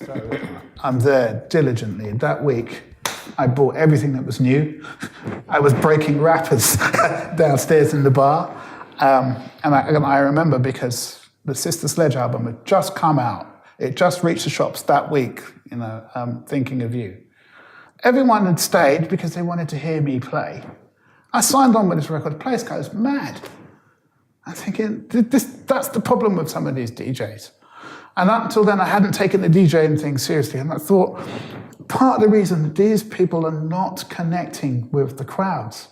So I'm there diligently. That week, I bought everything that was new. I was breaking rappers downstairs in the bar. And I remember because the Sister Sledge album had just come out. It just reached the shops that week, Thinking of You. Everyone had stayed because they wanted to hear me play. I signed on with this record. The place goes mad. I'm thinking, that's the problem with some of these DJs. And up until then, I hadn't taken the DJing thing seriously. And I thought, part of the reason that these people are not connecting with the crowds,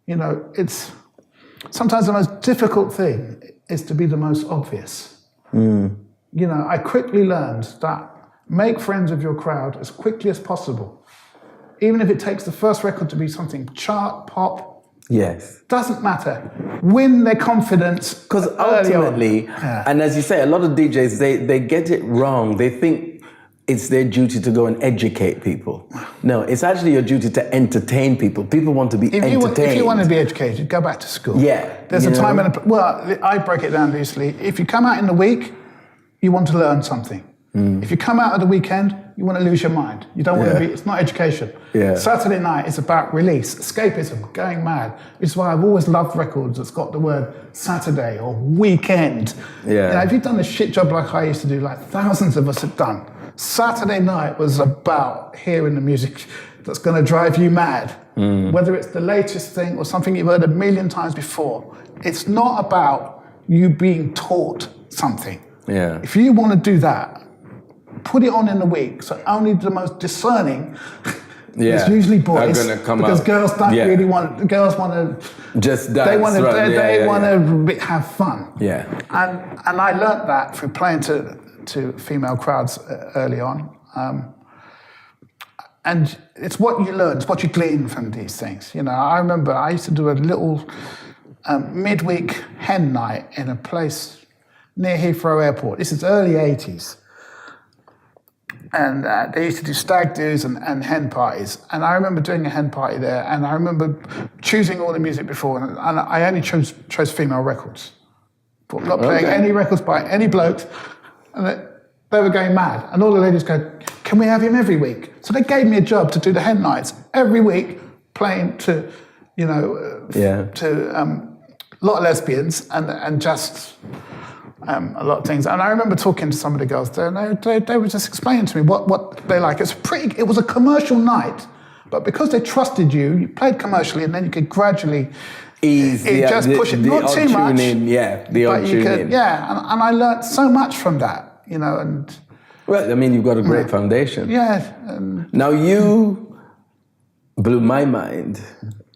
it's sometimes the most difficult thing is to be the most obvious. I quickly learned that make friends with your crowd as quickly as possible. Even if it takes the first record to be something chart, pop, yes, doesn't matter. Win their confidence. Because ultimately, and as you say, a lot of DJs, they get it wrong. They think it's their duty to go and educate people. No, it's actually your duty to entertain people. People want to be entertained. If you want to be educated, go back to school. Yeah. There's a time and I break it down loosely. If you come out in the week, you want to learn something. If you come out at the weekend, you want to lose your mind. You don't want to be, it's not education. Yeah. Saturday night is about release, escapism, going mad. Which is why I've always loved records that's got the word Saturday or weekend. Yeah. If you've done a shit job like I used to do, like thousands of us have done, Saturday night was about hearing the music that's going to drive you mad. Whether it's the latest thing or something you've heard a million times before. It's not about you being taught something. Yeah. If you want to do that, put it on in the week, so only the most discerning is usually boys. Are gonna come because out. Girls don't really want. Girls want to just dance. They want to. They want to have fun. Yeah. And I learnt that through playing to female crowds early on. And it's what you learn. It's what you glean from these things. I remember I used to do a little midweek hen night in a place near Heathrow Airport. This is early 80s. And they used to do stag do's and hen parties. And I remember doing a hen party there, and I remember choosing all the music before, and I only chose female records. But not playing any records by any blokes. And they were going mad. And all the ladies go, can we have him every week? So they gave me a job to do the hen nights every week, playing to, to a lot of lesbians and just... a lot of things. And I remember talking to some of the girls there, and they were just explaining to me what they like. It was a commercial night, but because they trusted you, you played commercially, and then you could gradually push it. Not too much. The odd tune in. And I learned so much from that, and... Well, I mean, you've got a great foundation. Yeah. Now, you blew my mind,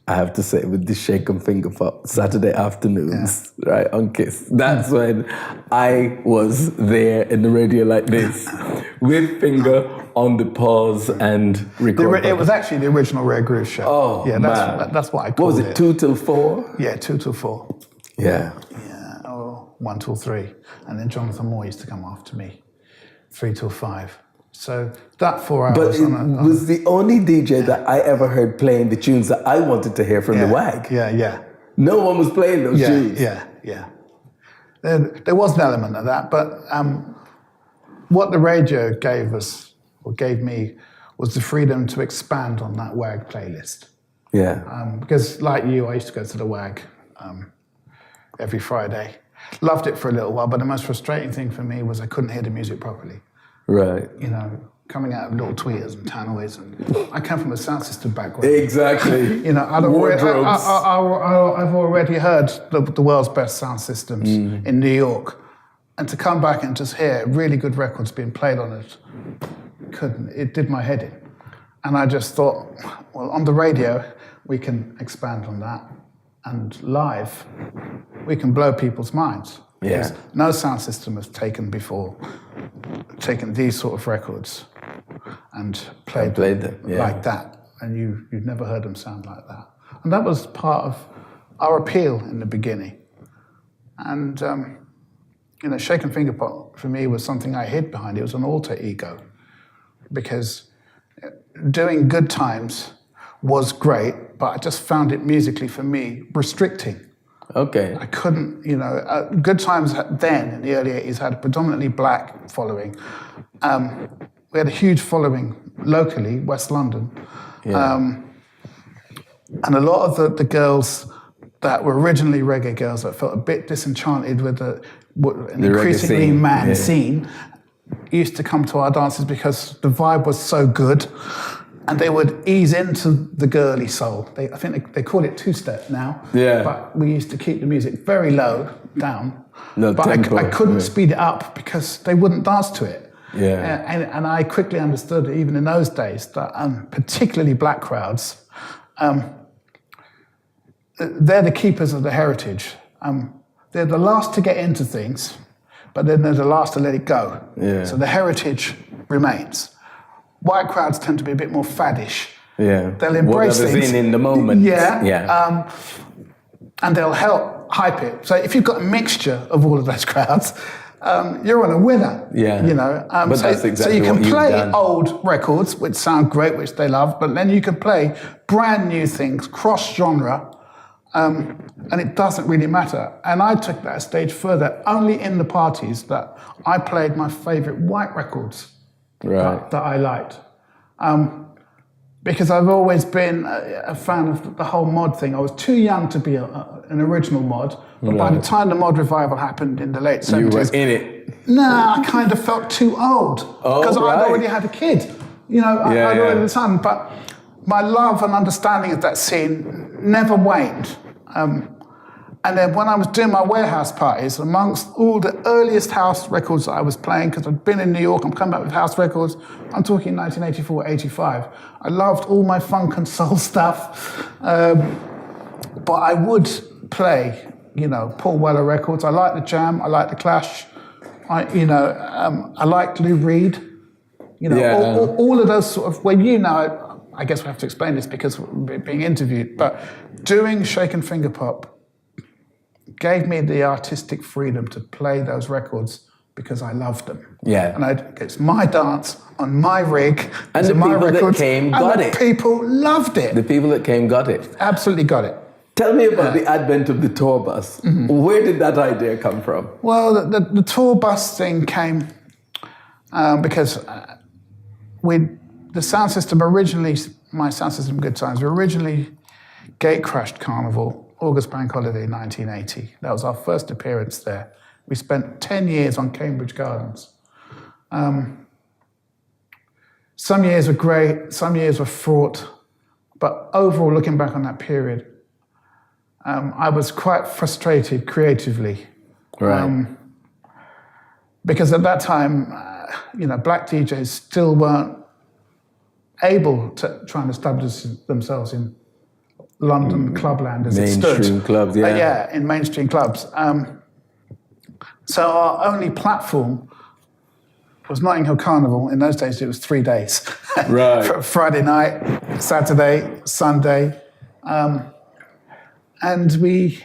I have to say, with the Shake and Finger Pop Saturday afternoons, right, on Kiss. That's when I was there in the radio like this, with finger on the pause and record. It was actually the original Rare Groove show. Oh, yeah, that's what I called it. What was it, 2 till 4? Yeah, 2 till 4. Yeah. Yeah, or 1 till 3. And then Jonathan Moore used to come after me, 3 till 5. So that 4 hours. But it was the only DJ that I ever heard playing the tunes that I wanted to hear from the WAG. Yeah. No one was playing those tunes. Yeah. There was an element of that, but what the radio gave us, or gave me, was the freedom to expand on that WAG playlist. Yeah. Because like you, I used to go to the WAG every Friday. Loved it for a little while, but the most frustrating thing for me was I couldn't hear the music properly. Right. Coming out of little tweeters and tannoys, and I come from a sound system background. Exactly. I've already heard the world's best sound systems in New York, and to come back and just hear really good records being played on it, it did my head in. And I just thought, well, on the radio, we can expand on that, and live, we can blow people's minds. Yeah. No sound system has taken these sort of records and played them like that. And you've never heard them sound like that. And that was part of our appeal in the beginning. And, Shake and Finger Pop for me was something I hid behind. It was an alter ego. Because doing Good Times was great, but I just found it musically for me restricting. Okay. I couldn't, Good Times then, in the early 80s, had a predominantly black following. we had a huge following locally, West London. Yeah. And a lot of the girls that were originally reggae girls that felt a bit disenchanted with an increasingly man scene used to come to our dances because the vibe was so good, and they would ease into the girly soul. I think they call it two-step now. Yeah. But we used to keep the music very low down. No but tempo. I couldn't speed it up because they wouldn't dance to it. Yeah. And I quickly understood, even in those days, that particularly black crowds, they're the keepers of the heritage. They're the last to get into things, but then they're the last to let it go. Yeah. So the heritage remains. White crowds tend to be a bit more faddish. Yeah. They'll embrace things. In the moment. Yeah. Yeah. And they'll help hype it. So if you've got a mixture of all of those crowds, you're on a winner. Yeah. You know. But that's exactly so you can what you've play done. old records, which sound great, which they love, but then you can play brand new things, cross-genre, and it doesn't really matter. And I took that a stage further. Only in the parties that I played my favourite white records that I liked. Because I've always been a fan of the whole mod thing. I was too young to be an original mod, but by the time the mod revival happened in the late 70s... You were in it. Nah, I kind of felt too old. Because I'd already had a kid. You know, I'd already had a son. But my love and understanding of that scene never waned. And then when I was doing my warehouse parties, amongst all the earliest house records that I was playing, because I'd been in New York, I'm coming back with house records, I'm talking 1984, 85. I loved all my funk and soul stuff, but I would play, you know, Paul Weller records. I liked the Jam, I liked the Clash, I liked Lou Reed. You know, all of those sort of, well, you know, I guess we have to explain this because we're being interviewed, but doing Shaken Finger Pop gave me the artistic freedom to play those records because I loved them. Yeah. And it's my dance on my rig. And the my people records, that came got it. People loved it. The people that came got it. Absolutely got it. Tell me about the advent of the tour bus. Mm-hmm. Where did that idea come from? Well, the tour bus thing came because the sound system originally, my sound system Good Times, we originally gate crashed Carnival, August Bank Holiday 1980. That was our first appearance there. We spent 10 years on Cambridge Gardens. Some years were great, some years were fraught, but overall, looking back on that period, I was quite frustrated creatively. Right. Because at that time, black DJs still weren't able to try and establish themselves in London clubland as it stood. Mainstream clubs, yeah. In mainstream clubs. So our only platform was Notting Hill Carnival. In those days, it was 3 days. Right. Friday night, Saturday, Sunday. And we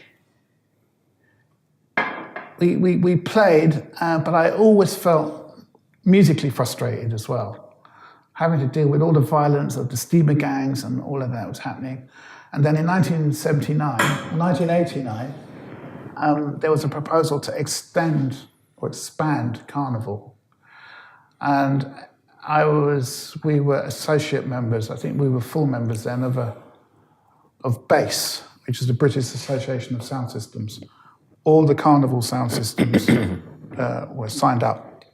played, but I always felt musically frustrated as well, having to deal with all the violence of the steamer gangs and all of that was happening. And then in 1989, there was a proposal to extend or expand Carnival. And we were associate members, I think we were full members then of BASE, which is the British Association of Sound Systems. All the Carnival sound systems were signed up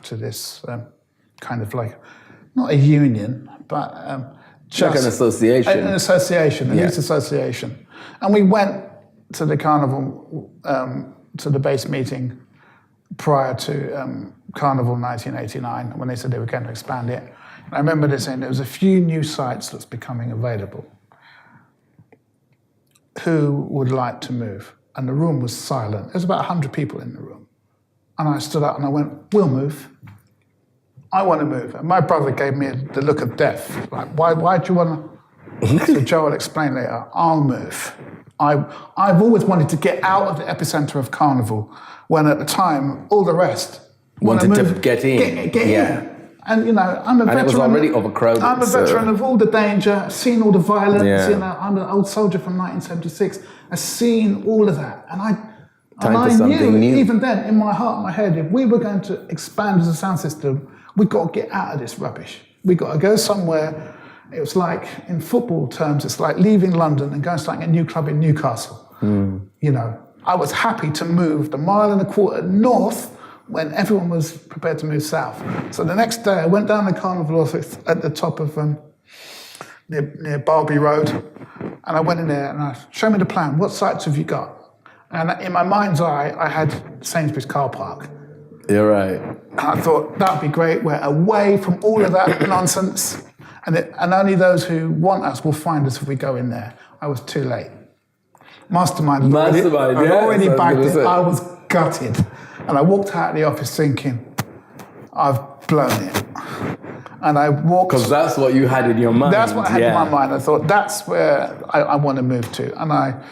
to this kind of like, not a union, but just like an association. An association, a youth association. And we went to the Carnival, to the BASE meeting prior to Carnival 1989, when they said they were going to expand it. And I remember they saying there was a few new sites that's becoming available. Who would like to move? And the room was silent. There was about 100 people in the room. And I stood up and I went, we'll move. I want to move. And my brother gave me the look of death. Like, why do you want to? So Joe will explain later, I'll move. I've always wanted to get out of the epicenter of Carnival, when at the time, all the rest wanted to get in. Get in. And, I'm a veteran. And it was already overcrowded. I'm a veteran of all the danger. I've seen all the violence. I'm an old soldier from 1976. I've seen all of that. And I knew, new. even then, in my heart, my head, if we were going to expand as a sound system, we got to get out of this rubbish. We got to go somewhere. It was like, in football terms, it's like leaving London and going to start a new club in Newcastle. You know, I was happy to move the 1.25 miles north when everyone was prepared to move south. So the next day I went down the carnival office at the top of near Barby Road, and I went in there and I showed me the plan. What sites have you got? And in my mind's eye, I had Sainsbury's car park. You're right. And I thought that'd be great. We're away from all of that nonsense, and only those who want us will find us if we go in there. I was too late. Mastermind. I'd already bagged it. I was gutted. And I walked out of the office thinking, I've blown it. And I walked... Because that's what you had in your mind. That's what I had in my mind. I thought, that's where I want to move to. And I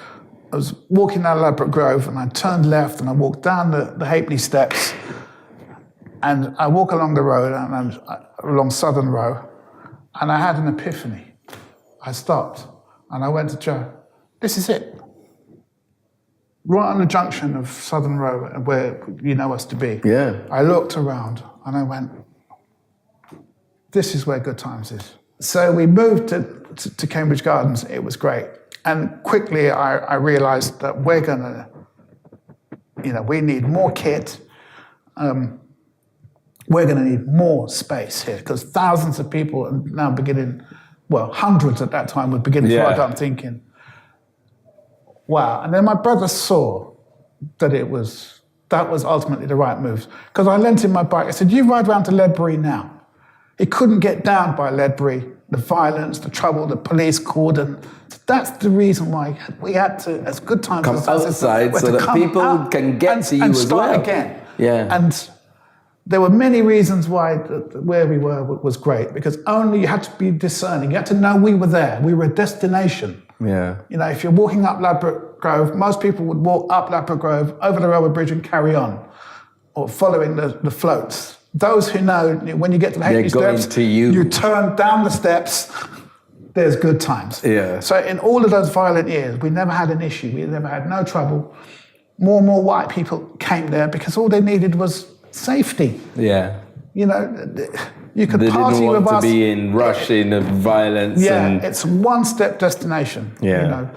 was walking down Ladbroke Grove, and I turned left, and I walked down the Halfpenny Steps, and I walk along the road, and I'm along Southern Row, and I had an epiphany. I stopped, and I went to Joe, this is it. Right on the junction of Southern Row, where you know us to be. Yeah. I looked around and I went, this is where Good Times is. So we moved to Cambridge Gardens. It was great. And quickly I realized that we're gonna, we need more kit. We're gonna need more space here, because thousands of people are now beginning, well, hundreds at that time were beginning to write down thinking, wow. And then my brother saw that that was ultimately the right move. Because I lent him my bike. I said, you ride round to Ledbury now. He couldn't get down by Ledbury, the violence, the trouble, the police cordon. That's the reason why we had to, as Good Times, come outside so that people can get to you as well. And start again. Yeah. And there were many reasons why where we were was great, because only you had to be discerning. You had to know we were there. We were a destination. Yeah. If you're walking up Ladbroke Grove, most people would walk up Ladbroke Grove, over the railway bridge and carry on, or following the floats. Those who know, when you get to the Halfpenny Steps, you turn down the steps, there's Good Times. Yeah. So in all of those violent years, we never had an issue. We never had no trouble. More and more white people came there because all they needed was safety. Yeah. You could party with us. They didn't want to be in rushing of violence. Yeah, it's one-step destination. Yeah.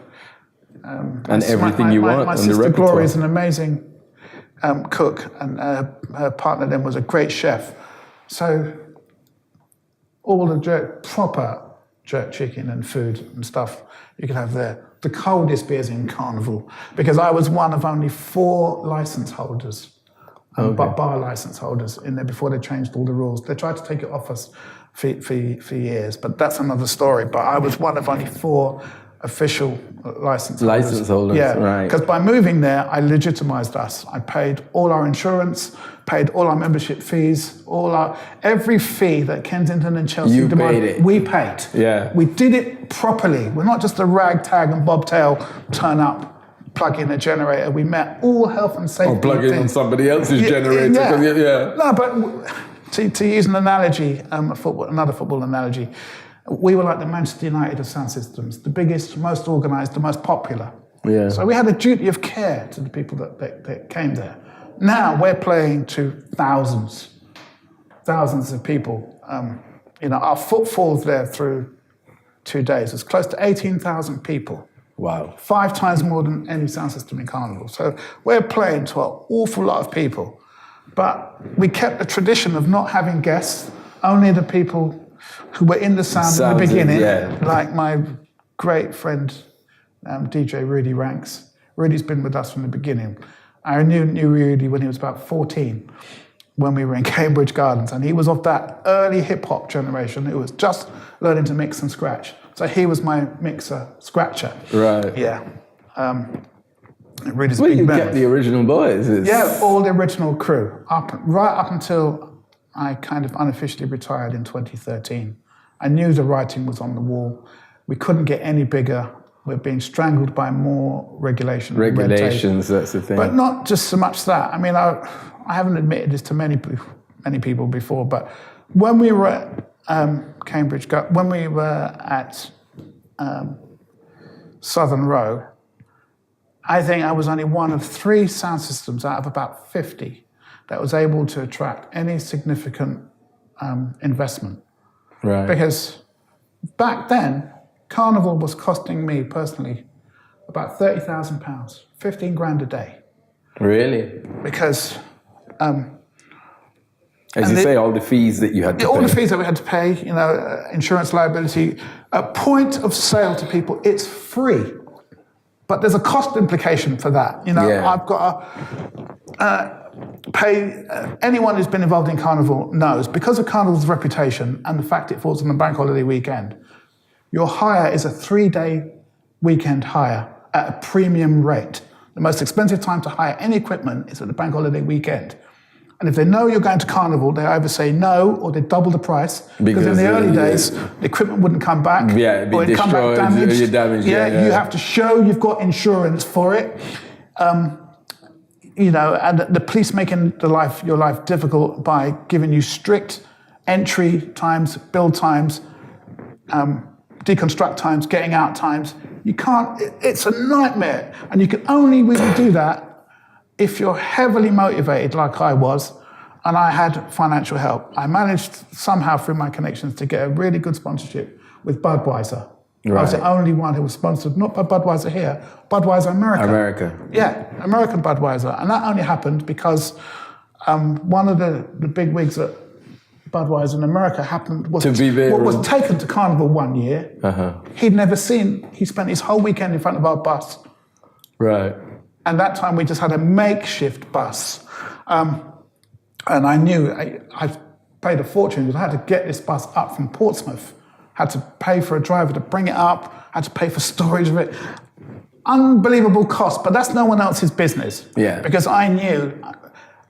And everything you want. My sister Gloria is an amazing cook, and her partner then was a great chef. So all the proper jerk chicken and food and stuff you could have there. The coldest beers in Carnival, because I was one of only 4 license holders. Bar license holders in there before they changed all the rules. They tried to take it off us for years, but that's another story. But I was one of only 4 official license holders. Yeah, right. Because by moving there, I legitimized us. I paid all our insurance, paid all our membership fees, every fee that Kensington and Chelsea demanded. We paid. Yeah. We did it properly. We're not just a ragtag and bobtail turn up, plug in a generator. We met all health and safety. Or plug in on somebody else's generator. Yeah. No, but to use an analogy, another football analogy, we were like the Manchester United of sound systems, the biggest, most organised, the most popular. Yeah. So we had a duty of care to the people that came there. Now we're playing to thousands of people. Our footfalls there through 2 days was close to 18,000 people. Wow. 5 times more than any sound system in Carnival. So we're playing to an awful lot of people. But we kept the tradition of not having guests, only the people who were in the sound in the beginning, like my great friend, DJ Rudy Ranks. Rudy's been with us from the beginning. I knew Rudy when he was about 14, when we were in Cambridge Gardens, and he was of that early hip-hop generation who was just learning to mix and scratch. So he was my mixer, scratcher. Right. Yeah. Rudy's well, big you man. kept the original boys. Yeah, all the original crew, right up until I kind of unofficially retired in 2013. I knew the writing was on the wall. We couldn't get any bigger. We're being strangled by more regulations, that's the thing. But not just so much that. I mean, I haven't admitted this to many people before, but when we were at Cambridge, when we were at Southern Row, I think I was only one of 3 sound systems out of about 50 that was able to attract any significant investment. Right. Because back then, Carnival was costing me personally about £30,000, 15 grand a day. Really? Because As you say, all the fees that you had to pay. all the fees that we had to pay, insurance liability, a point of sale to people, it's free. But there's a cost implication for that. I've got to pay, anyone who's been involved in Carnival knows, because of Carnival's reputation and the fact it falls on the bank holiday weekend, your hire is a 3-day weekend hire at a premium rate. The most expensive time to hire any equipment is at the bank holiday weekend. And if they know you're going to Carnival, they either say no or they double the price. Because in the early days, the equipment wouldn't come back. Yeah, it'd be or it'd come back destroyed, damaged. you're damaged. Yeah, you have to show you've got insurance for it. And the police making your life difficult by giving you strict entry times, build times, deconstruct times, getting out times. You can't, it's a nightmare. And you can only really do that if you're heavily motivated like I was, and I had financial help. I managed somehow through my connections to get a really good sponsorship with Budweiser. Right. I was the only one who was sponsored, not by Budweiser here, Budweiser America. Yeah, American Budweiser. And that only happened because one of the big wigs at Budweiser in America was taken to Carnival one year. He'd never seen, he spent his whole weekend in front of our bus. Right. And that time we just had a makeshift bus. And I knew I paid a fortune because I had to get this bus up from Portsmouth, had to pay for a driver to bring it up, had to pay for storage of it. Unbelievable cost, but that's no one else's business. Yeah. Because I knew,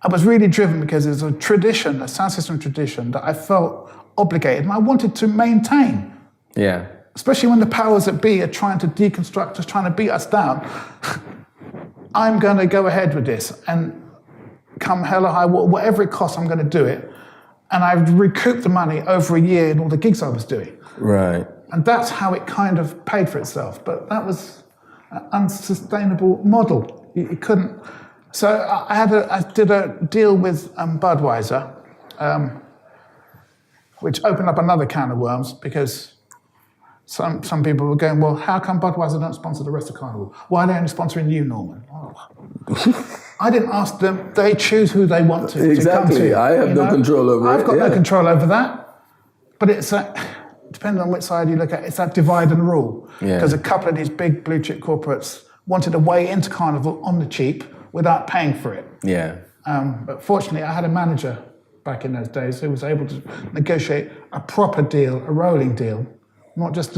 I was really driven because there's a tradition, a sound system tradition that I felt obligated and I wanted to maintain. Yeah. Especially when the powers that be are trying to deconstruct us, trying to beat us down. I'm going to go ahead with this and come hell or high water, whatever it costs, I'm going to do it. And I've recouped the money over a year in all the gigs I was doing. Right. And that's how it kind of paid for itself. But that was an unsustainable model. You couldn't. So I did a deal with Budweiser, which opened up another can of worms because some people were going, well, how come Budweiser don't sponsor the rest of Carnival? Why are they only sponsoring you, Norman? Oh. I didn't ask them. They choose who they want to come to. I have no control over it. I've got no control over that. But it's depending on which side you look at, it's that divide and rule. Because a couple of these big blue chip corporates wanted a way into Carnival on the cheap without paying for it. Yeah. But fortunately, I had a manager back in those days who was able to negotiate a proper deal, a rolling deal. Not just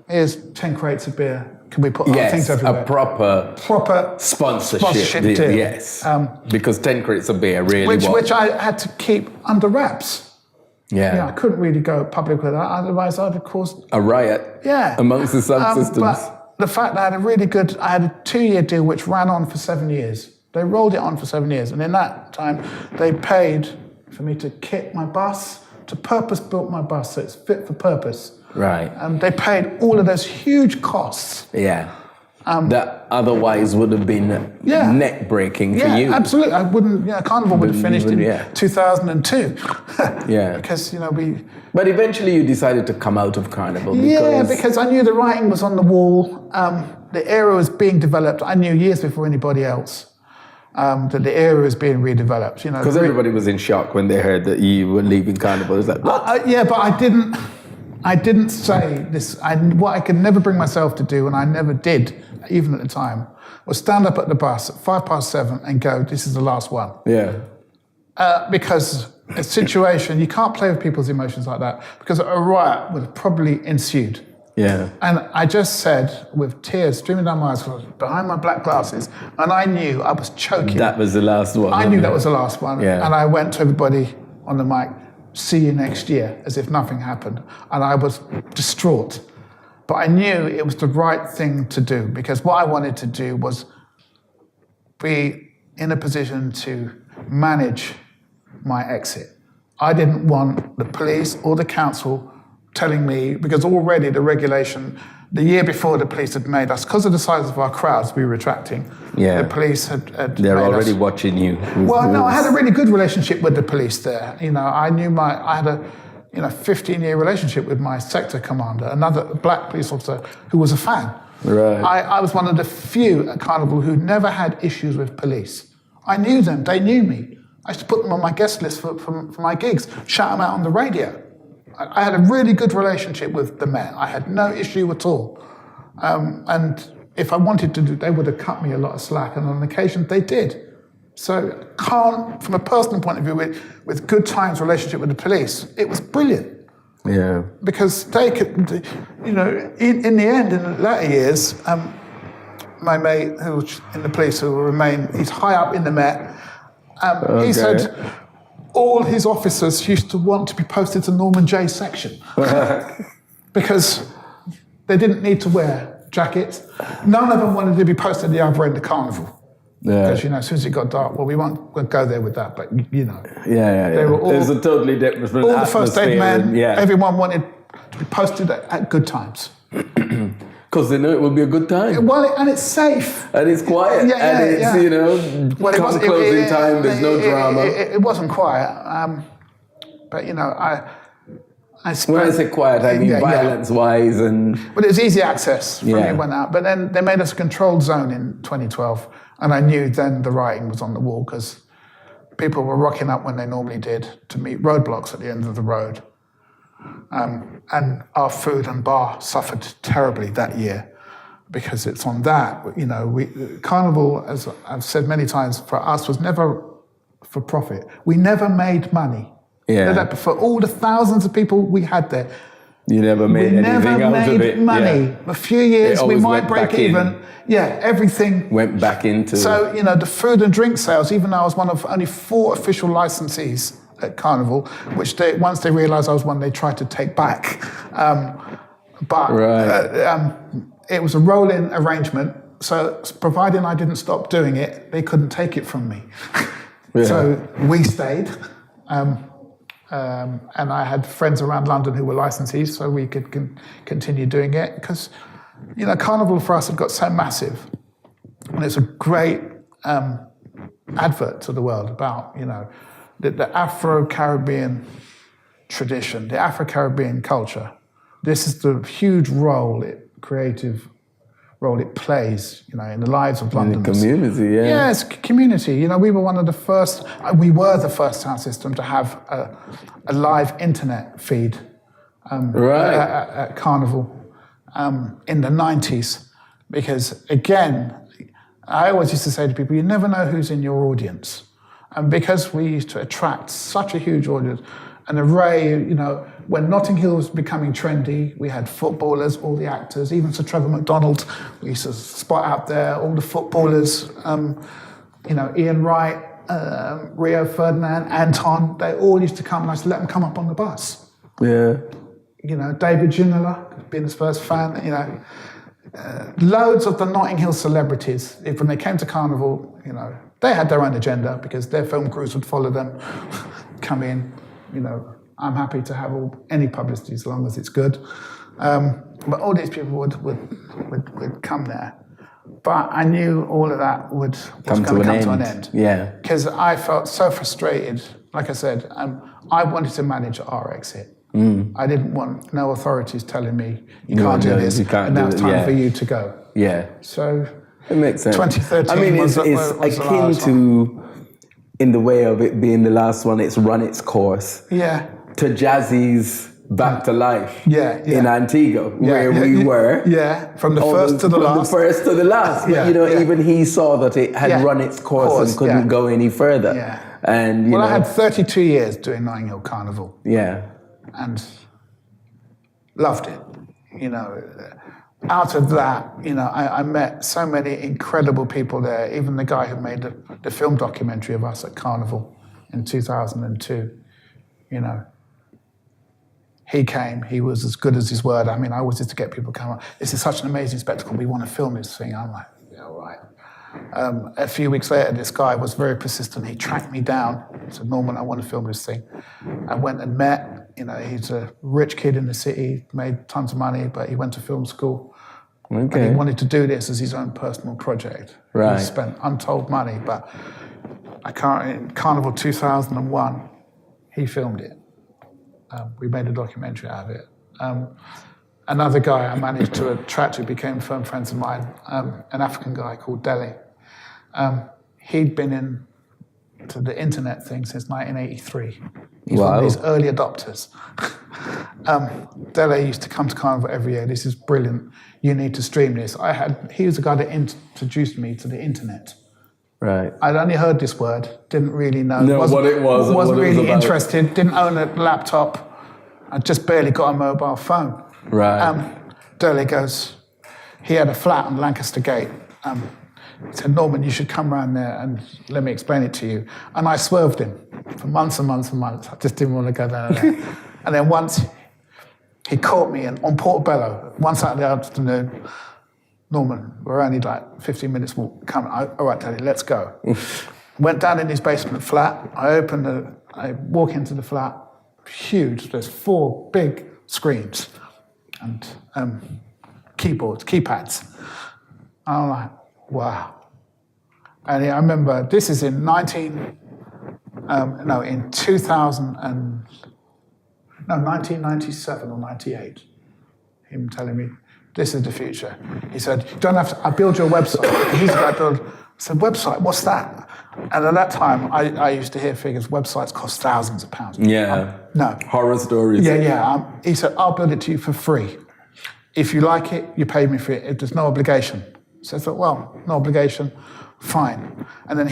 here's 10 crates of beer, can we put our things everywhere? A proper sponsorship deal. Yes, because 10 crates of beer really which I had to keep under wraps. Yeah. I couldn't really go public with that, otherwise I'd have caused a riot amongst the subsystems. But the fact that I had a 2-year deal which ran on for 7 years. They rolled it on for 7 years, and in that time, they paid for me to kit my bus, to purpose-built my bus so it's fit for purpose. Right. They paid all of those huge costs. Yeah. That otherwise would have been neck-breaking for you. Yeah, absolutely. I wouldn't, Carnival would have finished in 2002. Yeah. Because, But eventually you decided to come out of Carnival because I knew the writing was on the wall. The area was being developed. I knew years before anybody else that the area was being redeveloped. Because everybody was in shock when they heard that you were leaving Carnival. It was like, what? But I didn't say this. What I could never bring myself to do, and I never did, even at the time, was stand up at the bus at 7:05 and go, this is the last one. Yeah. Because a situation, you can't play with people's emotions like that, because a riot would have probably ensued. Yeah. And I just said, with tears streaming down my eyes, behind my black glasses, and I knew I was choking. That was the last one. I knew that was the last one. Yeah. And I went to everybody on the mic, see you next year, as if nothing happened. And I was distraught. But I knew it was the right thing to do, because what I wanted to do was be in a position to manage my exit. I didn't want the police or the council telling me, because already the regulation the year before, the police had made us, because of the size of our crowds, we were retracting. Yeah. The police had They're made already us, watching you. well, no, I had a really good relationship with the police there. You know, I had a 15-year relationship with my sector commander, another black police officer who was a fan. Right. I was one of the few at Carnival who never had issues with police. I knew them, they knew me. I used to put them on my guest list for my gigs, shout them out on the radio. I had a really good relationship with the Met. I had no issue at all. And if I wanted to do, they would have cut me a lot of slack, and on occasion they did. So from a personal point of view, with good times relationship with the police, it was brilliant. Yeah. Because they could, in the end, in the latter years, my mate who was in the police, who will remain, he's high up in the Met, he said all his officers used to want to be posted to Norman Jay's section because they didn't need to wear jackets. None of them wanted to be posted at the other end of Carnival. Yeah. Because, as soon as it got dark, well, we won't go there with that, but, Yeah. They were all, there's a totally different all the first aid men, yeah. everyone wanted to be posted at good times. Because they know it will be a good time. Well, and it's safe. And it's quiet. Well, come closing time, there's no drama. It wasn't quiet. But, I spent... When I say quiet, I mean violence-wise and... But it was easy access from Yeah. it went out. But then they made us a controlled zone in 2012. And I knew then the writing was on the wall because people were rocking up when they normally did to meet roadblocks at the end of the road. And our food and bar suffered terribly that year because it's on that. Carnival, as I've said many times, for us was never for profit. We never made money. Yeah. For all the thousands of people we had there, you never made anything out of it. Money. Yeah. A few years we might break even. In. Yeah, everything went back into. So the food and drink sales. Even though I was one of only 4 official licensees at Carnival, which once they realised I was one, they tried to take back. It was a rolling arrangement. So providing I didn't stop doing it, they couldn't take it from me. Yeah. So we stayed. And I had friends around London who were licensees, so we could continue doing it. Because, Carnival for us had got so massive. And it's a great advert to the world about, the Afro-Caribbean tradition, the Afro-Caribbean culture. This is the huge creative role it plays, in the lives of Londoners. In the community, yeah. Yeah, it's community. We were one of the first, we were the first sound system to have a live internet feed at Carnival in the 90s. Because again, I always used to say to people, you never know who's in your audience. And because we used to attract such a huge audience, an array, when Notting Hill was becoming trendy, we had footballers, all the actors, even Sir Trevor McDonald, we used to spot out there, all the footballers, Ian Wright, Rio Ferdinand, Anton, they all used to come and I used to let them come up on the bus. Yeah. David Ginola, being his first fan, loads of the Notting Hill celebrities, when they came to Carnival, they had their own agenda because their film crews would follow them, come in, I'm happy to have any publicity as long as it's good. But all these people would come there. But I knew all of that was going to come to an end. Yeah. Because I felt so frustrated. Like I said, I wanted to manage our exit. I didn't want no authorities telling me, you can't do this, and now it's time for you to go. Yeah. So it makes sense. 2013 it's akin to, in the way of it being the last one, it's run its course. Yeah. To Jazzy's Back to Life in Antigua, where we were. Yeah, from the first to the last. From the first to the last. But, even he saw that it had run its course and couldn't go any further. Yeah. And, I had 32 years doing Notting Hill Carnival. Yeah. And loved it. Out of that, I met so many incredible people there. Even the guy who made the film documentary of us at Carnival in 2002, he came, he was as good as his word. I always used to get people come up, this is such an amazing spectacle, we want to film this thing. I'm like, yeah, all right. A few weeks later, this guy was very persistent. He tracked me down. He said, Norman, I want to film this thing. I went and met, he's a rich kid in the city, made tons of money, but he went to film school. Okay. And he wanted to do this as his own personal project. Right. He spent untold money, but in Carnival 2001, he filmed it. We made a documentary out of it. Another guy I managed to attract who became firm friends of mine, an African guy called Dele. He'd been into the internet thing since 1983. He's one of these early adopters. Dele used to come to Carnival every year. This is brilliant. You need to stream this. He was the guy that introduced me to the internet. Right. I'd only heard this word, didn't really know what it was. Wasn't really interested, didn't own a laptop. I just barely got a mobile phone. Right. Dele goes, he had a flat on Lancaster Gate. He said, Norman, you should come round there and let me explain it to you. And I swerved him for months and months and months. I just didn't want to go down there. And then once he caught me on Portobello, one Saturday afternoon, Norman, we're only like 15 minutes walk. Come, all right, Daddy, let's go. Went down in his basement flat. I walk into the flat, huge. There's 4 big screens and keyboards, keypads. And I'm like, wow. And I remember this is in 1997 or 98. Him telling me, this is the future. He said, you don't have to, I build your website. He's got to build. I said, website, what's that? And at that time, I used to hear figures, websites cost thousands of pounds. Yeah. No. Horror stories. Yeah. He said, I'll build it to you for free. If you like it, you pay me for it. There's no obligation. So I thought, well, no obligation, fine. And then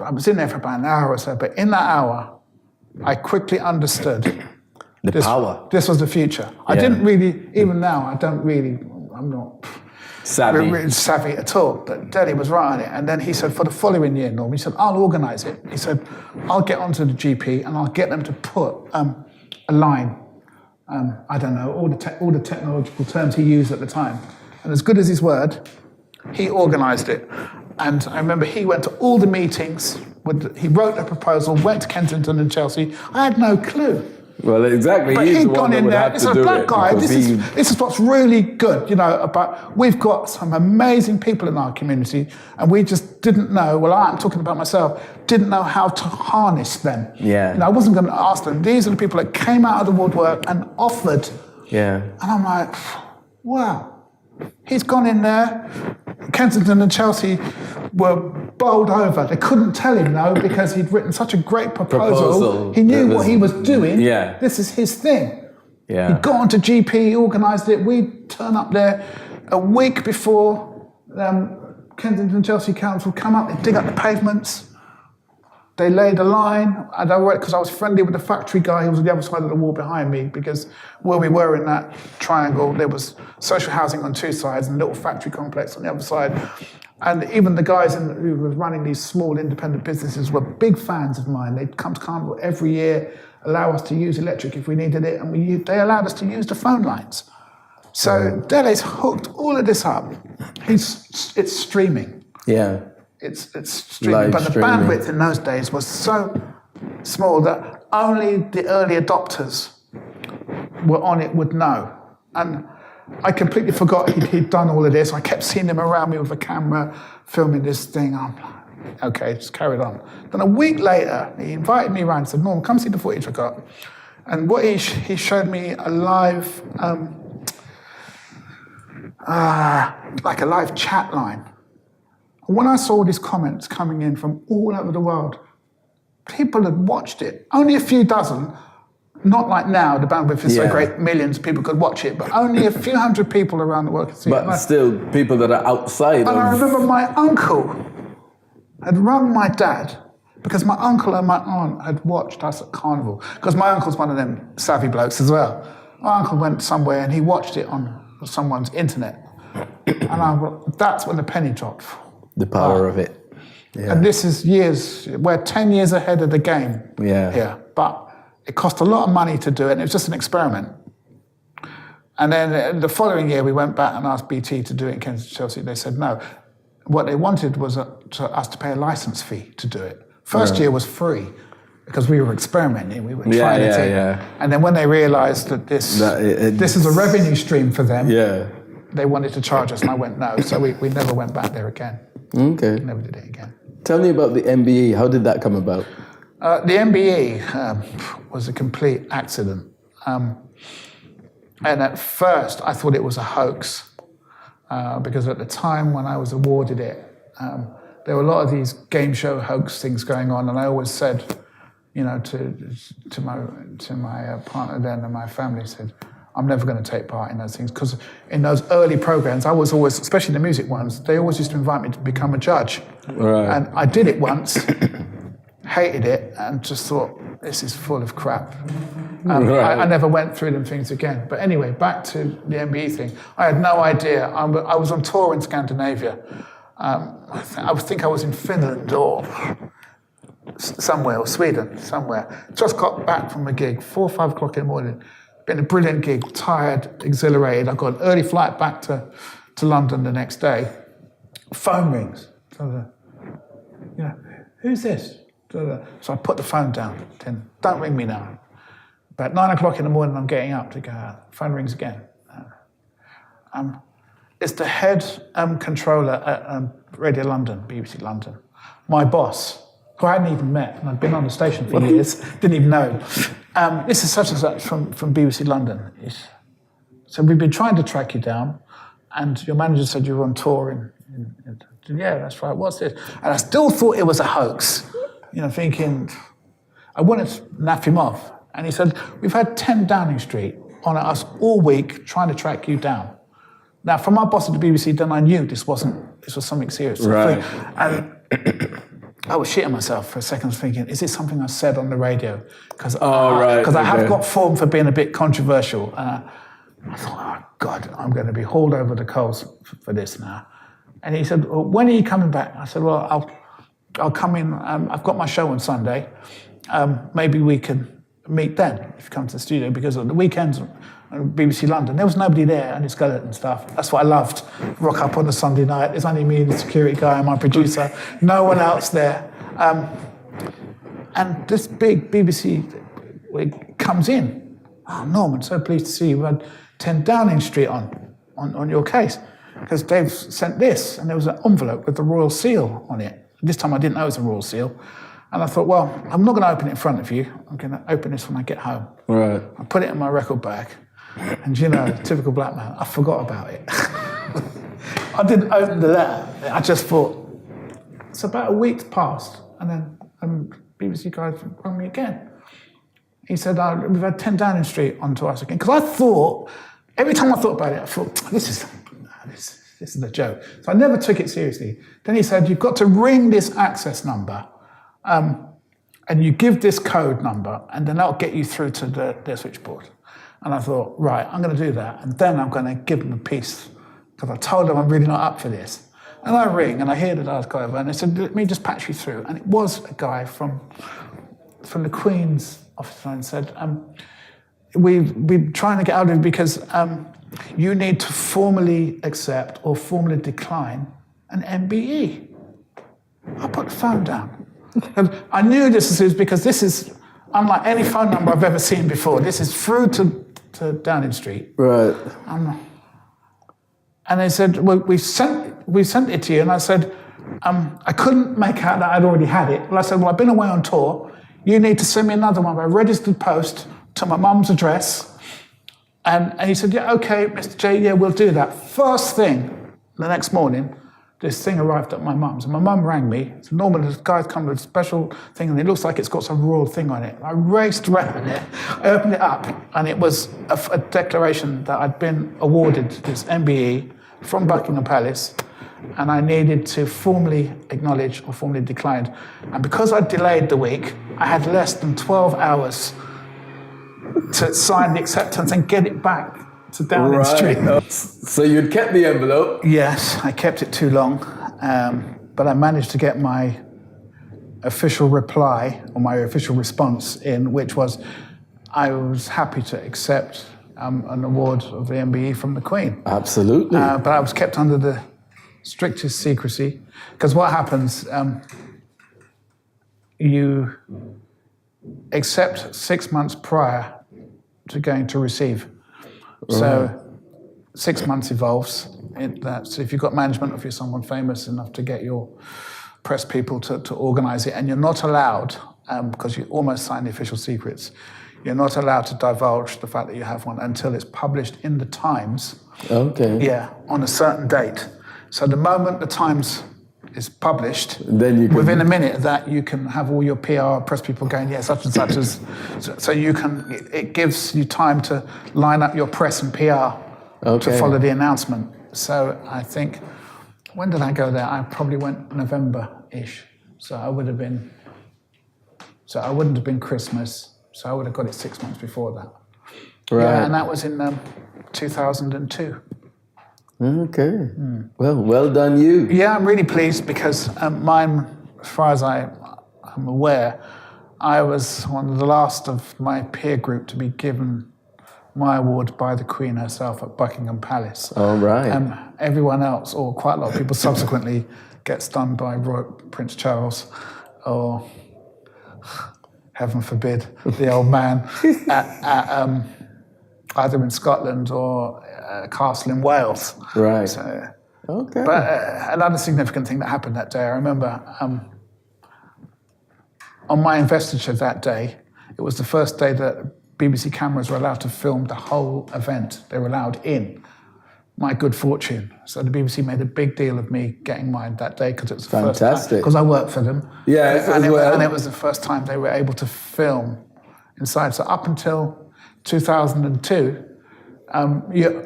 I was in there for about an hour or so, but in that hour, I quickly understood the power. This was the future. Yeah. I didn't really, even now, I'm not savvy. Savvy at all. But Daddy was right on it. And then he said, for the following year, Norm, he said, I'll organise it. He said, I'll get onto the GP and I'll get them to put a line. I don't know, all the technological terms he used at the time. And as good as his word, he organised it. And I remember he went to all the meetings, he wrote a proposal, went to Kensington and Chelsea. I had no clue. Well, exactly. But he'd gone in there. This is a black guy. This is what's really good, about we've got some amazing people in our community, and we just didn't know, well, I'm talking about myself, didn't know how to harness them. Yeah. I wasn't going to ask them. These are the people that came out of the woodwork and offered. Yeah. And I'm like, wow. He's gone in there. Kensington and Chelsea were bowled over. They couldn't tell him no because he'd written such a great proposal. He knew what he was doing. Yeah. This is his thing. Yeah. He'd got onto GP, organised it. We'd turn up there a week before Kensington and Chelsea Council come up, they'd dig up the pavements. They laid a line, and because I was friendly with the factory guy who was on the other side of the wall behind me, because where we were in that triangle, there was social housing on 2 sides and a little factory complex on the other side. And even the guys who were running these small independent businesses were big fans of mine. They'd come to Carnival every year, allow us to use electric if we needed it, and they allowed us to use the phone lines. So Dele's hooked all of this up. It's streaming. Yeah. It's streaming, but the bandwidth in those days was so small that only the early adopters were on it would know. And I completely forgot he'd done all of this. I kept seeing him around me with a camera, filming this thing. I'm like, okay, just carried on. Then a week later, he invited me around and said, Norm, come see the footage I got. And what he showed me a live, like a live chat line. When I saw these comments coming in from all over the world, people had watched it. Only a few dozen, not like now, the bandwidth is so great, millions of people could watch it, but only a few hundred people around the world could see it. But still, people that are outside And I remember my uncle had rung my dad, because my uncle and my aunt had watched us at Carnival, because my uncle's one of them savvy blokes as well. My uncle went somewhere and he watched it on someone's internet. And that's when the penny dropped. The power of it. Yeah. And this is we're 10 years ahead of the game here. But it cost a lot of money to do it, and it was just an experiment. And then the following year, we went back and asked BT to do it in Kensington Chelsea. They said no. What they wanted was us to pay a license fee to do it. First year was free, because we were experimenting, we were trying it. And then when they realised that this is a revenue stream for them, they wanted to charge us, and I went no. So we never went back there again. Okay. Never did it again. Tell me about the MBE. How did that come about? The MBE was a complete accident. And at first, I thought it was a hoax because at the time when I was awarded it, there were a lot of these game show hoax things going on, and I always said, to my partner then and my family, said, I'm never going to take part in those things, because in those early programs, I was always, especially the music ones, they always used to invite me to become a judge. Right. And I did it once, hated it, and just thought, this is full of crap. Right. I never went through them things again. But anyway, back to the MBE thing. I had no idea. I was on tour in Scandinavia. I think I was in Finland or somewhere, or Sweden, somewhere. Just got back from a gig, 4 or 5 o'clock in the morning. Been a brilliant gig, tired, exhilarated. I got an early flight back to London the next day. Phone rings. Who's this? So I put the phone down. Then, don't ring me now. About 9 o'clock in the morning, I'm getting up to go out. Phone rings again. It's the head controller at Radio London, BBC London. My boss, who I hadn't even met, and I'd been on the station for years, didn't even know. This is such and such from BBC London. So we've been trying to track you down, and your manager said you were on tour in yeah, that's right, what's this? And I still thought it was a hoax, thinking, I wanted to naff him off. And he said, we've had 10 Downing Street on at us all week trying to track you down. Now, from my boss at the BBC, then I knew this was something serious. Right. And I was shitting myself for a second, thinking, is this something I said on the radio? Because I have got form for being a bit controversial. I thought, oh God, I'm going to be hauled over the coals for this now. And he said, well, when are you coming back? I said, well, I'll come in. I've got my show on Sunday. Maybe we can meet then if you come to the studio, because on the weekends on BBC London, there was nobody there, and it's skeleton stuff. That's what I loved. Rock up on a Sunday night. There's only me, the security guy, and my producer. No one else there. And this big BBC comes in. Oh, Norman, so pleased to see you. We had 10 Downing Street on your case, because they've sent this, and there was an envelope with the royal seal on it. This time I didn't know it was a royal seal. And I thought, well, I'm not going to open it in front of you. I'm going to open this when I get home. Right. I put it in my record bag. And typical black man, I forgot about it. I didn't open the letter. I just thought, it's about a week passed. And then BBC guy rang me again. He said, we've had 10 Downing Street onto us again. Because I thought, every time I thought about it, I thought, this is a joke. So I never took it seriously. Then he said, you've got to ring this access number. And you give this code number, and then that'll get you through to their switchboard. And I thought, right, I'm going to do that, and then I'm going to give them a piece, because I told them I'm really not up for this. And I ring, and I hear the last guy over, and they said, let me just patch you through. And it was a guy from the Queen's office, and said, we've been trying to get out of it because you need to formally accept or formally decline an MBE. I put the phone down. And I knew this is because this is unlike any phone number I've ever seen before. This is through to Downing Street. Right. And they said, well, we sent it to you. And I said, I couldn't make out that I'd already had it. Well, I said, well, I've been away on tour. You need to send me another one by registered post to my mum's address. And he said, yeah, okay, Mr. J, yeah, we'll do that. First thing, the next morning, this thing arrived at my mum's, and my mum rang me. So Norman, this guy's come with a special thing, and it looks like it's got some royal thing on it. I raced around it, I opened it up, and it was a declaration that I'd been awarded this MBE from Buckingham Palace, and I needed to formally acknowledge or formally decline. And because I delayed the week, I had less than 12 hours to sign the acceptance and get it back to Downing Street. So you'd kept the envelope? Yes, I kept it too long, but I managed to get my official reply or my official response in, which was I was happy to accept an award of the MBE from the Queen. Absolutely. But I was kept under the strictest secrecy, because what happens, you accept 6 months prior to going to receive. So 6 months evolves. So if you've got management, or if you're someone famous enough to get your press people to organize it, and you're not allowed, because you almost sign the official secrets, you're not allowed to divulge the fact that you have one until it's published in the Times. Okay. Yeah, on a certain date. So the moment the Times is published, then you can... within a minute of that, you can have all your PR press people going, yeah, such and such as... So you can... It gives you time to line up your press and PR to follow the announcement. So I think... When did I go there? I probably went November-ish. So I would have been... So I wouldn't have been Christmas. So I would have got it 6 months before that. Right. Yeah, and that was in 2002. Okay. Well done you. Yeah, I'm really pleased because mine, as far as I'm aware, I was one of the last of my peer group to be given my award by the Queen herself at Buckingham Palace. All right. Everyone else, or quite a lot of people subsequently, gets done by Prince Charles or... heaven forbid, the old man at either in Scotland or a castle in Wales. Right. So, okay. But another significant thing that happened that day, I remember on my investiture that day, it was the first day that BBC cameras were allowed to film the whole event. They were allowed in. My good fortune. So the BBC made a big deal of me getting mine that day because it was the first time. Because I worked for them. Yes, and it was the first time they were able to film inside. So up until 2002,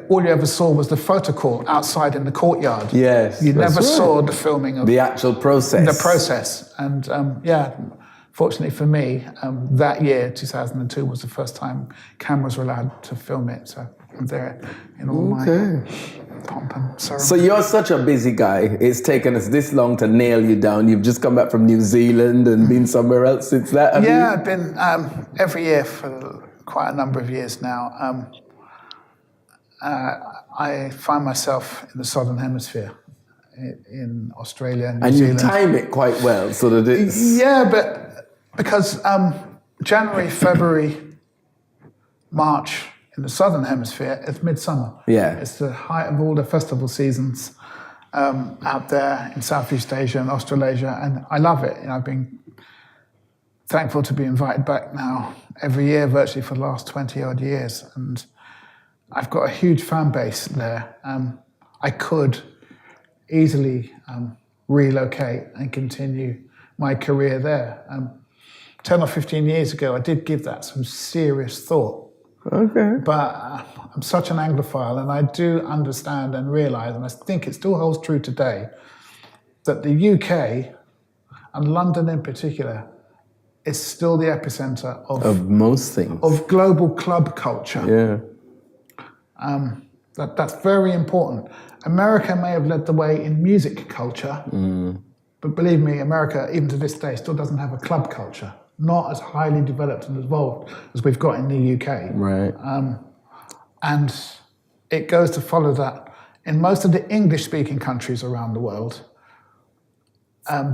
all you ever saw was the photo court outside in the courtyard. Yes, you never saw the filming of the actual process. The process, and fortunately for me, that year, 2002, was the first time cameras were allowed to film it. So I'm there in all my pomp and ceremony. So you're such a busy guy. It's taken us this long to nail you down. You've just come back from New Zealand and been somewhere else since that. I've been every year for quite a number of years now. I find myself in the Southern Hemisphere, in Australia, New Zealand. And you time it quite well, so that it's... Yeah, but because January, February, March in the Southern Hemisphere, it's midsummer. Yeah. It's the height of all the festival seasons out there in Southeast Asia and Australasia, and I love it. I've been thankful to be invited back now every year virtually for the last 20-odd years, and I've got a huge fan base there. I could easily relocate and continue my career there. 10 or 15 years ago, I did give that some serious thought. Okay. But I'm such an Anglophile, and I do understand and realise, and I think it still holds true today, that the UK, and London in particular, is still the epicentre of most things. Of global club culture. Yeah. That's very important. America may have led the way in music culture, but believe me, America, even to this day, still doesn't have a club culture. Not as highly developed and evolved as we've got in the UK. Right. And it goes to follow that in most of the English-speaking countries around the world,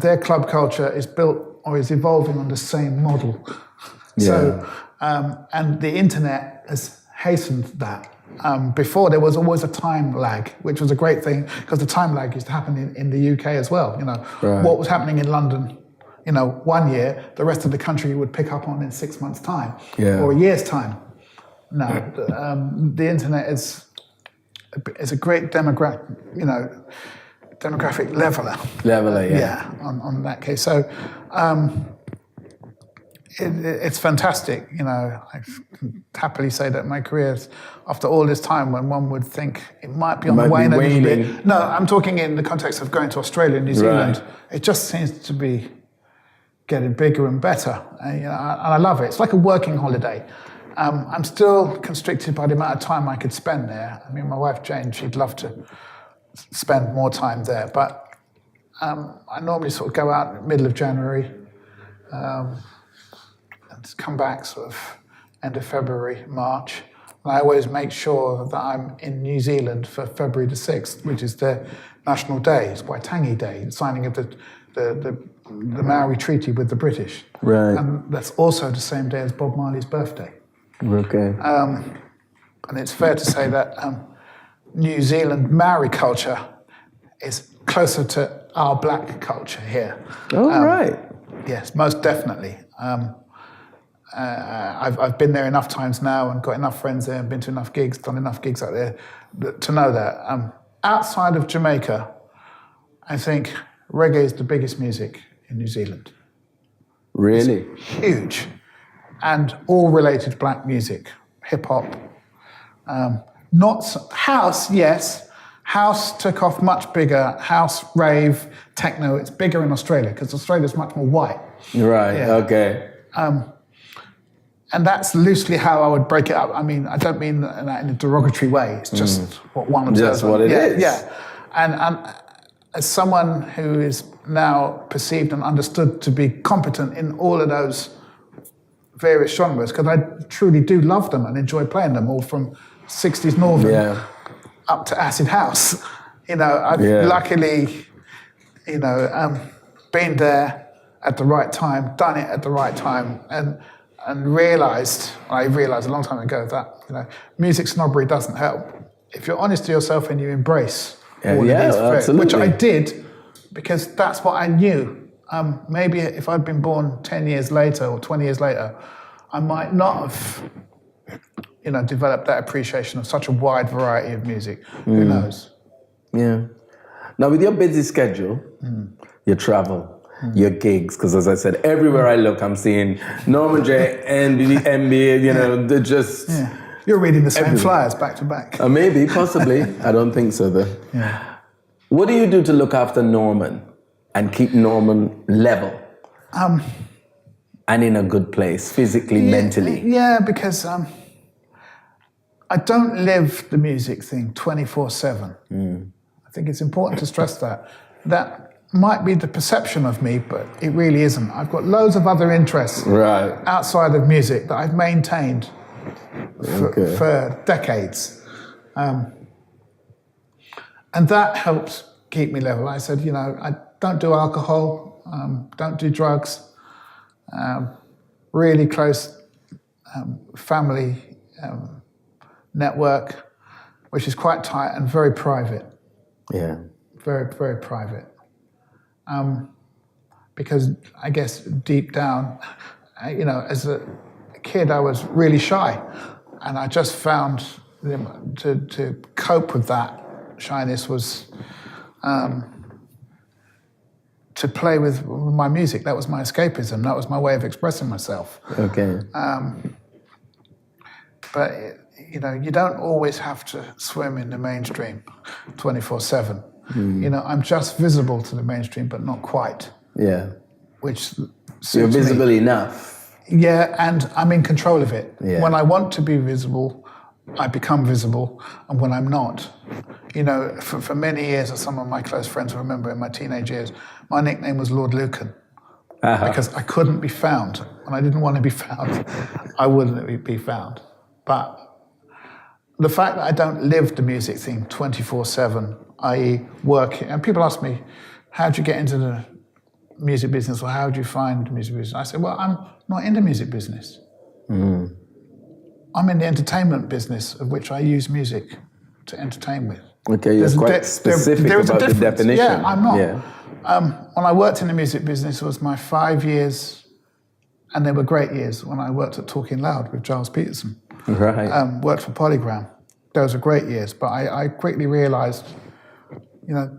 their club culture is built or is evolving on the same model. Yeah. So, and the internet has hastened that. Before there was always a time lag, which was a great thing because the time lag used to happen in the UK as well. Right. What was happening in London, 1 year, the rest of the country would pick up on in 6 months' time or a year's time. No, the internet is a great demographic leveler. Yeah, on that case. So it's fantastic. I can happily say that my career, after all this time, when one would think it might be on the wane a little bit. No, I'm talking in the context of going to Australia and New Zealand. Right. It just seems to be getting bigger and better. And I love it. It's like a working holiday. I'm still constricted by the amount of time I could spend there. I mean, my wife Jane, she'd love to spend more time there, but I normally sort of go out in the middle of January and come back sort of end of February, March. And I always make sure that I'm in New Zealand for February the 6th, which is their national day. It's Waitangi Day, the signing of the Maori Treaty with the British. Right. And that's also the same day as Bob Marley's birthday. Okay. And it's fair to say that New Zealand Maori culture is closer to our black culture here. Oh, right. Yes, most definitely. I've been there enough times now and got enough friends there and been to enough gigs, done enough gigs out there to know that. Outside of Jamaica, I think reggae is the biggest music in New Zealand. Really? It's huge. And all related to black music, hip hop. House, yes. House took off much bigger. House, rave, techno, it's bigger in Australia because Australia's much more white. Right, Yeah. okay. And that's loosely how I would break it up. I mean, I don't mean that in a derogatory way. It's just what one observes. Just what it is. Yeah. And as someone who is now perceived and understood to be competent in all of those various genres, because I truly do love them and enjoy playing them, all from 60s Northern up to acid house. I've luckily, been there at the right time, done it at the right time, and I realised a long time ago that music snobbery doesn't help. If you're honest to yourself and you embrace all of these things, which I did, because that's what I knew. Maybe if I'd been born 10 years later or 20 years later, I might not have, developed that appreciation of such a wide variety of music. Who knows? Yeah. Now, with your busy schedule, your travel, your gigs, because as I said, everywhere I look, I'm seeing Norman Jay MBE, they're just... Yeah. You're reading the same flyers back to back. Maybe, possibly. I don't think so, though. Yeah. What do you do to look after Norman and keep Norman level? And in a good place, physically, mentally? Yeah, because I don't live the music thing 24/7. I think it's important to stress that. That might be the perception of me, but it really isn't. I've got loads of other interests outside of music that I've maintained for decades. And that helps keep me level. I said, I don't do alcohol, don't do drugs, really close family network, which is quite tight and very private. Yeah. Very, very private. Because I guess deep down, as a kid, I was really shy. And I just found to cope with that shyness was to play with my music. That was my escapism. That was my way of expressing myself. Okay. But, you don't always have to swim in the mainstream 24/7. I'm just visible to the mainstream, but not quite. Yeah. Which suits You're visible me. enough. Yeah, and I'm in control of it. Yeah. When I want to be visible, I become visible, and when I'm not, for many years, as some of my close friends will remember in my teenage years, my nickname was Lord Lucan, because I couldn't be found, and I didn't want to be found. I wouldn't be found. But the fact that I don't live the music thing 24/7, i.e. work, and people ask me, how did you get into the music business, or how did you find the music business? I said, well, I'm not in the music business. I'm in the entertainment business, of which I use music to entertain with. Okay, you're quite specific about the definition. Yeah, I'm not. Yeah. When I worked in the music business, it was my 5 years, and they were great years, when I worked at Talking Loud with Giles Peterson. Right. Worked for Polygram. Those were great years, but I quickly realised,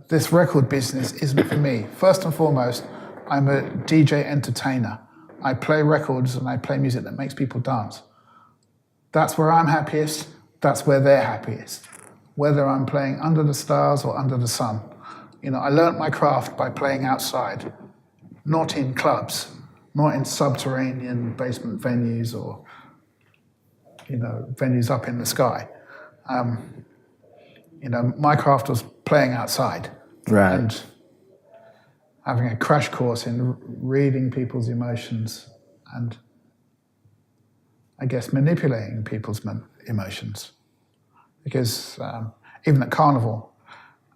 this record business isn't for me. First and foremost, I'm a DJ entertainer. I play records and I play music that makes people dance. That's where I'm happiest. That's where they're happiest. Whether I'm playing under the stars or under the sun. I learnt my craft by playing outside, not in clubs, not in subterranean basement venues or, venues up in the sky. My craft was playing outside. Right. And having a crash course in reading people's emotions and, I guess, manipulating people's emotions. Because even at Carnival,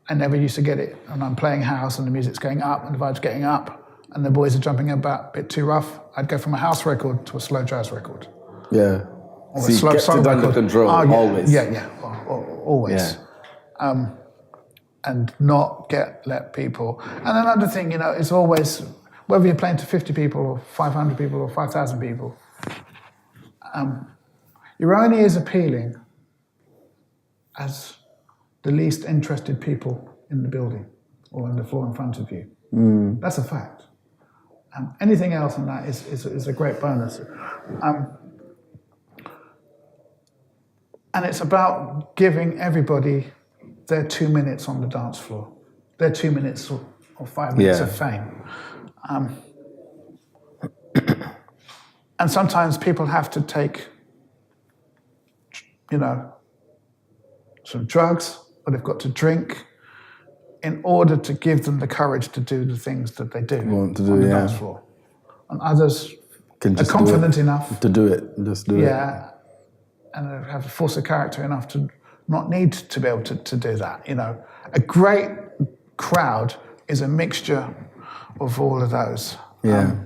I never used to get it. And I'm playing house and the music's going up and the vibe's getting up and the boys are jumping about a bit too rough. I'd go from a house record to a slow jazz record. Yeah. Or So you kept it under control, always. Yeah, always. Yeah. and not let people. And another thing, is always, whether you're playing to 50 people or 500 people or 5,000 people, you're only as appealing as the least interested people in the building or on the floor in front of you. That's a fact. Anything else than that is a great bonus. And it's about giving everybody their 2 minutes on the dance floor, their 2 minutes or 5 minutes of fame. And sometimes people have to take, some drugs, or they've got to drink in order to give them the courage to do the things that they do Want to do, on the dance floor. And others are confident enough to do it, just do it. Yeah, and have a force of character enough to not need to be able to do that. A great crowd is a mixture of all of those. Yeah.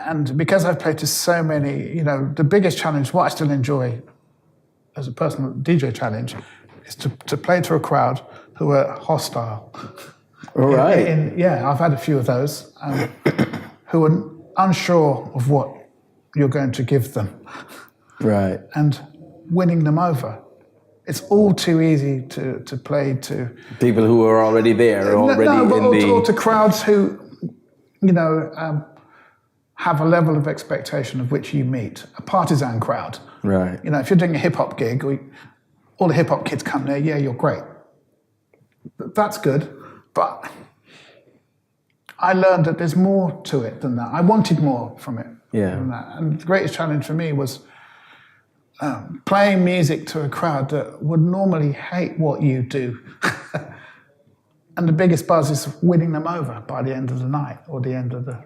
And because I've played to so many, the biggest challenge, what I still enjoy as a personal DJ challenge, is to play to a crowd who are hostile. All right. I've had a few of those, who are unsure of what you're going to give them. Right. And winning them over. It's all too easy to play to people who are already there, or to crowds who, have a level of expectation of which you meet. A partisan crowd. Right. If you're doing a hip hop gig, all the hip hop kids come there. Yeah, you're great. That's good, but I learned that there's more to it than that. I wanted more from it. Yeah. Than that. And the greatest challenge for me was playing music to a crowd that would normally hate what you do. And the biggest buzz is winning them over by the end of the night or the end of the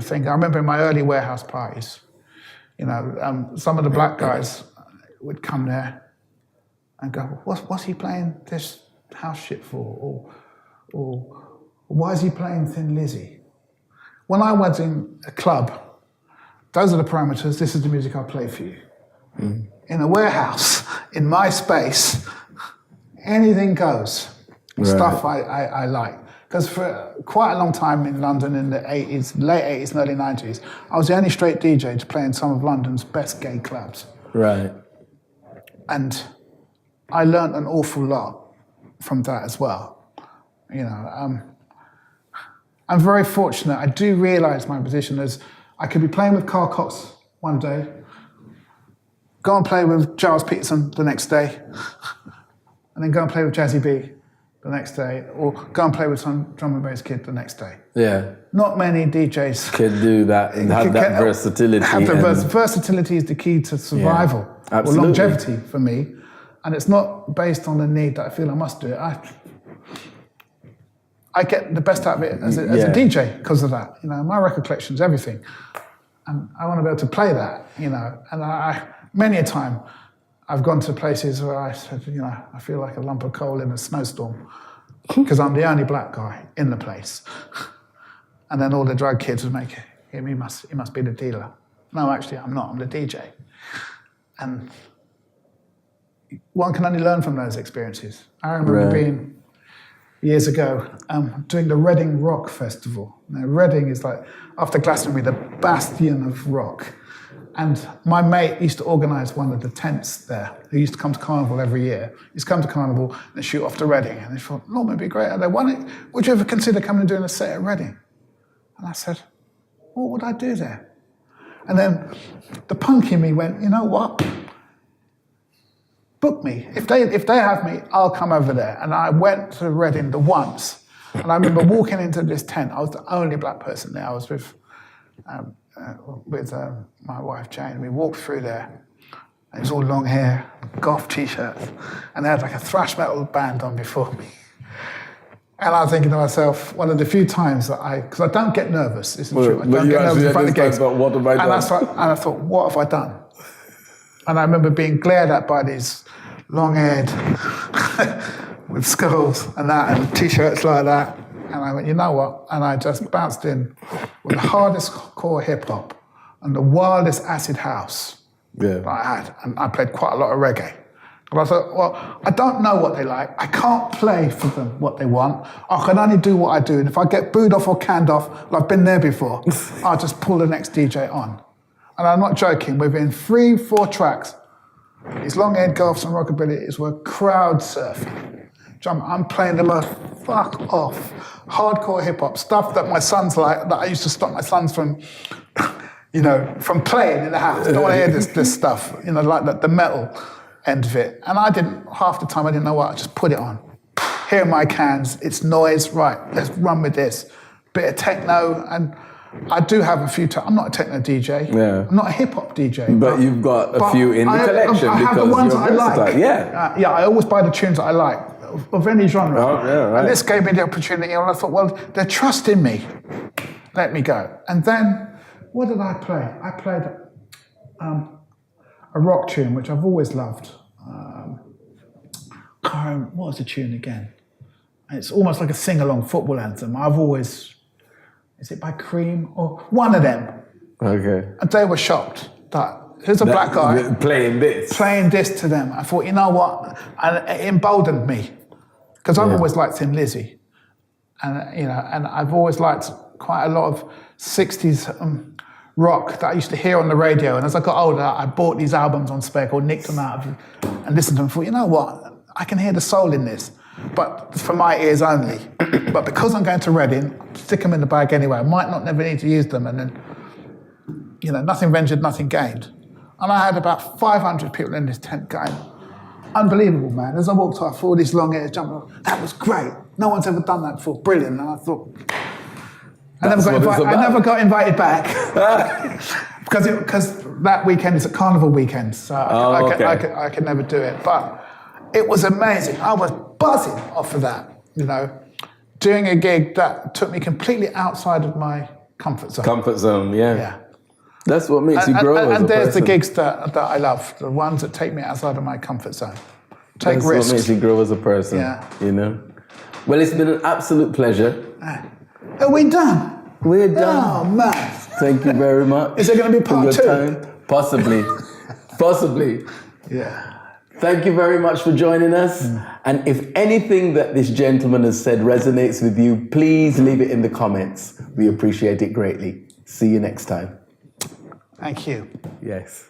thing. I remember in my early warehouse parties, some of the black guys would come there and go, what's he playing this house shit for? Or why is he playing Thin Lizzy? When I was in a club, those are the parameters, this is the music I'll play for you. In a warehouse, in my space, anything goes. Right. Stuff I like. Because for quite a long time in London in the 80s, late 80s and early 90s, I was the only straight DJ to play in some of London's best gay clubs. Right. And I learned an awful lot from that as well. I'm very fortunate. I do realise my position as I could be playing with Carl Cox one day, go and play with Giles Peterson the next day, and then go and play with Jazzy B the next day, or go and play with some drum and bass kid the next day. Yeah. Not many DJs can do that and have that versatility. Versatility is the key to survival or longevity for me, and it's not based on the need that I feel I must do it. I get the best out of it as a DJ because of that. My record collection is everything, and I want to be able to play that. And I many a time I've gone to places where I said, I feel like a lump of coal in a snowstorm because I'm the only black guy in the place. And then all the drug kids would make it, he must be the dealer. No, actually, I'm not. I'm the DJ. And one can only learn from those experiences. I remember being, years ago, doing the Reading Rock Festival. Now, Reading is like, after Glastonbury, the bastion of rock. And my mate used to organise one of the tents there, who used to come to Carnival every year. He used to come to Carnival and shoot off to Reading. And they thought, Norman, it'd be great. Would you ever consider coming and doing a set at Reading? And I said, what would I do there? And then the punk in me went, you know what? Book me. If they have me, I'll come over there. And I went to Reading the once. And I remember walking into this tent. I was the only black person there. I was with my wife Jane. We walked through there. And it was all long hair, goth t-shirts, and they had like a thrash metal band on before me. And I was thinking to myself, one of the few times that because I don't get nervous, this is true. I don't get nervous in front of the gigs. What have I done? And I thought, what have I done? And I remember being glared at by these long-haired with skulls and that, and t-shirts like that. And I went, you know what? And I just bounced in with the hardest core hip-hop and the wildest acid house that I had. And I played quite a lot of reggae. And I thought, well, I don't know what they like. I can't play for them what they want. I can only do what I do. And if I get booed off or canned off, well, I've been there before, I'll just pull the next DJ on. And I'm not joking, within 3-4 tracks, these long-haired goths and rockabilities were crowd surfing. I'm playing the most fuck off, hardcore hip-hop, stuff that my sons like, that I used to stop my sons from, from playing in the house. Don't want to hear this stuff, like the metal end of it. And half the time I didn't know what, I just put it on. Here are my cans, it's noise, right, let's run with this. Bit of techno, and I do have a few, I'm not a techno DJ, I'm not a hip hop DJ. But you've got a few in the collection I have because the ones you're I like. versatile. I always buy the tunes that I like, of any genre. Oh, yeah, right. And this gave me the opportunity, and I thought, well, they're trusting me, let me go. And then, what did I play? I played a rock tune, which I've always loved. What was the tune again? It's almost like a sing-along football anthem. Is it by Cream? Or one of them. Okay. And they were shocked that here's a black guy playing this to them. I thought, you know what? And it emboldened me. Because I've always liked Thin Lizzy. And I've always liked quite a lot of 60s rock that I used to hear on the radio. And as I got older, I bought these albums on spec or nicked them out and listened to them and thought, you know what? I can hear the soul in this, but for my ears only. But because I'm going to Reading, stick them in the bag anyway. I might not never need to use them. And then, nothing ventured, nothing gained. And I had about 500 people in this tent going, unbelievable, man. As I walked off, all these long hairs jumping, that was great. No one's ever done that before. Brilliant. And I thought, I never got invited back because that weekend is a carnival weekend, so I could never do it. But it was amazing. I was buzzing off of that, doing a gig that took me completely outside of my comfort zone. Comfort zone, yeah. That's what makes you grow as a person. And there's the gigs that I love, the ones that take me outside of my comfort zone. Take risks. That's what makes you grow as a person, Well, it's been an absolute pleasure. Are we done? We're done. Oh, man. Thank you very much. Is there going to be part 2? Time. Possibly. Possibly. Yeah. Thank you very much for joining us. And if anything that this gentleman has said resonates with you, please leave it in the comments. We appreciate it greatly. See you next time. Thank you. Yes.